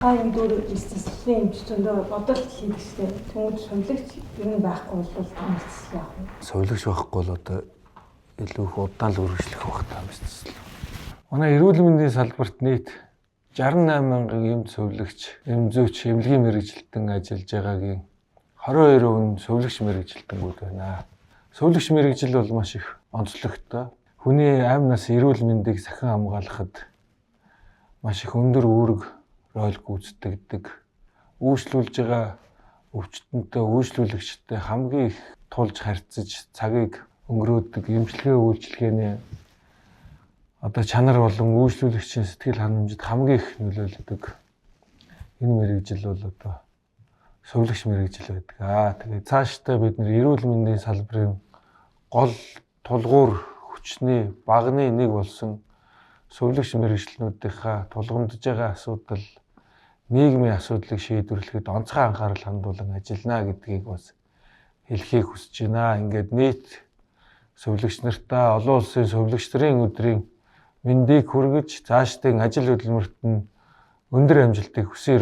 Ингээд өөр эсэслийн эмчтөндөө одоо л хийдэг штэ. Тэнгүүд сувилагч ер нь байхгүй бол том эсэсэл яах вэ? Сувилагч байхгүй бол одоо илүү их удаан л үргэлжлэх байх таа эсэсэл. Манай эрүүл мэндийн салбарт нийт 68 мянган эмч сувилагч, эмзүүч, эмнэлгийн мэргэжилтэн ажиллаж байгаагийн 22% нь сувилагч мэргэжилтэнгүүд байна. Сувилагч мэргэжил бол маш их онцлогтой. Хүний амь нас эрүүл мэндийг сахин хамгаалахад маш их өндөр үүрэг роль гүйцэтгэдэг. Үйлчлүүлж байгаа өвчтөнтэй, үйлчлүүлэгчтэй хамгийн их тулж харьцаж цагийг өнгөрөөдөг эмчилгээ үйлчилгээний одоо чанар болон үйлчлүүлэгчийн сэтгэл ханамжид хамгийн их нөлөөлөдөг энэ мэргэжил бол одоо сувилагч мэргэжил байдаг. Тэгээд цаашдаа бид нэр эрүүл мэндийн салбарын гол тулгуур хүчний багны нэг болсон сувилагч мэргэжлүүдийнхаа тулгамдж байгаа асуудал нийгмийн асуудлыг шийдвэрлэхэд онцгой анхаарал хандуулан ажиллана гэдгийг бас хэлхийг хүсэж байна. Ингээд нийт сувилагч нартаа олон улсын сувилагч нарын өдрийн мэндийг хүргэж цаашдын ажил хөдөлмөрт нь өндөр амжилтыг хүсье.